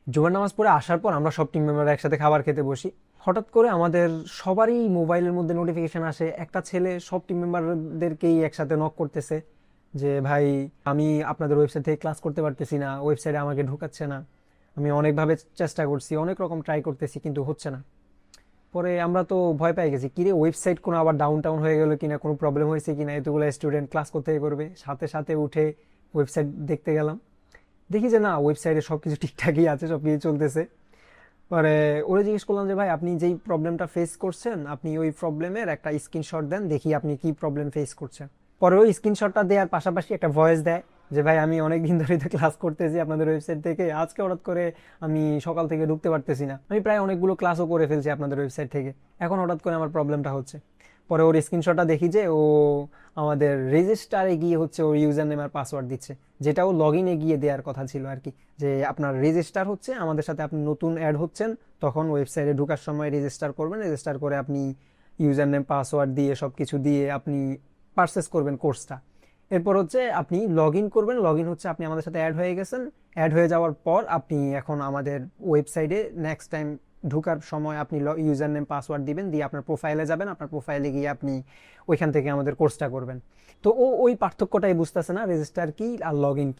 জুমার নামাজ পড়ে আসার পর আমরা সব টিম মেম্বাররা একসাথে খাবার খেতে বসি। হঠাৎ করে আমাদের সবারই মোবাইলের মধ্যে নোটিফিকেশন আসে, একটা ছেলে সব টিম মেম্বারদেরকেই একসাথে নক করতেছে যে ভাই, আমি আপনাদের ওয়েবসাইট থেকে ক্লাস করতে পারতেছি না, ওয়েবসাইটে আমাকে ঢুকাচ্ছে না, আমি অনেকভাবে চেষ্টা করছি, অনেক রকম ট্রাই করতেছি কিন্তু হচ্ছে না। পরে আমরা তো ভয় পেয়ে গেছি, কিরে ওয়েবসাইট কোনো আবার ডাউন টাউন হয়ে গেল কিনা, কোনো প্রবলেম হয়েছে কিনা, এতগুলো স্টুডেন্ট ক্লাস করতে করবে। সাথে সাথে উঠে ওয়েবসাইট দেখতে গেলাম, দেখি যে না, ওয়েবসাইটে সব কিছু ঠিকঠাকই আছে, সব কিছু চলতেছে। পরে ওরা জিজ্ঞেস করলাম যে ভাই, আপনি যেই প্রবলেমটা ফেস করছেন, আপনি ওই প্রবলেমের একটা স্ক্রিনশট দেন, দেখি আপনি কি প্রবলেম ফেস করছেন। পরে ওই স্ক্রিনশটটা দেওয়ার পাশাপাশি একটা ভয়েস দেয় যে ভাই, আমি অনেক দিন ধরে তো ক্লাস করতেছি আপনাদের ওয়েবসাইট থেকে, আজকে হঠাৎ করে আমি সকাল থেকে ঢুকতে পারতেছি না, আমি প্রায় অনেকগুলো ক্লাসও করে ফেলছি আপনাদের ওয়েবসাইট থেকে, এখন হঠাৎ করে আমার প্রবলেমটা হচ্ছে। পরে ওর স্ক্রিনশটটা দেখি যে ও আমাদের রেজিস্টারে গিয়ে হচ্ছে ওর ইউজার নেম আর পাসওয়ার্ড দিচ্ছে, যেটা ও লগ ইনে গিয়ে দেওয়ার কথা ছিল আর কি। যে আপনার রেজিস্টার হচ্ছে আমাদের সাথে, আপনি নতুন অ্যাড হচ্ছেন, তখন ওয়েবসাইটে ঢোকার সময় রেজিস্টার করবেন, রেজিস্টার করে আপনি ইউজার নেম পাসওয়ার্ড দিয়ে সব কিছু দিয়ে আপনি পারচেস করবেন কোর্সটা। এরপর হচ্ছে আপনি লগ ইন করবেন, লগ ইন হচ্ছে আপনি আমাদের সাথে অ্যাড হয়ে গেছেন। অ্যাড হয়ে যাওয়ার পর আপনি এখন আমাদের ওয়েবসাইটে নেক্সট টাইম ঢোকার সময় আপনি ইউজার নেম পাসওয়ার্ড দিবেন, দিয়ে আপনার প্রোফাইলে যাবেন, আপনার প্রোফাইলে গিয়ে আপনি ওইখান থেকে আমাদের কোর্সটা করবেন। তো ও ওই পার্থক্যটাই বুঝতেছে না, রেজিস্টার কি আর লগ ইন কি।